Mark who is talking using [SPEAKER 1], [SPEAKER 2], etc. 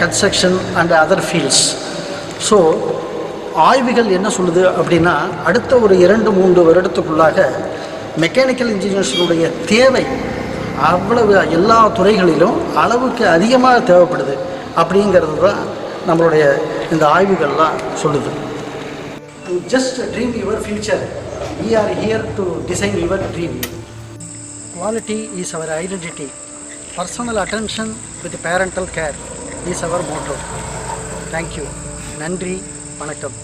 [SPEAKER 1] Construction and other fields. So ஆய்வுகள் என்ன சொல்லுது அப்படின்னா, அடுத்த ஒரு 2-3 வருடத்துக்குள்ளாக மெக்கானிக்கல் இன்ஜினியர்ஸினுடைய தேவை அவ்வளவு எல்லா துறைகளிலும் அளவுக்கு அதிகமாக தேவைப்படுது அப்படிங்கிறது தான் நம்மளுடைய இந்த ஆய்வுகள்லாம் சொல்லுது. To just dream your future, we are here to design your dream. Quality is our identity. Personal attention with parental care is our motto. Thank you. நன்றி, வணக்கம்.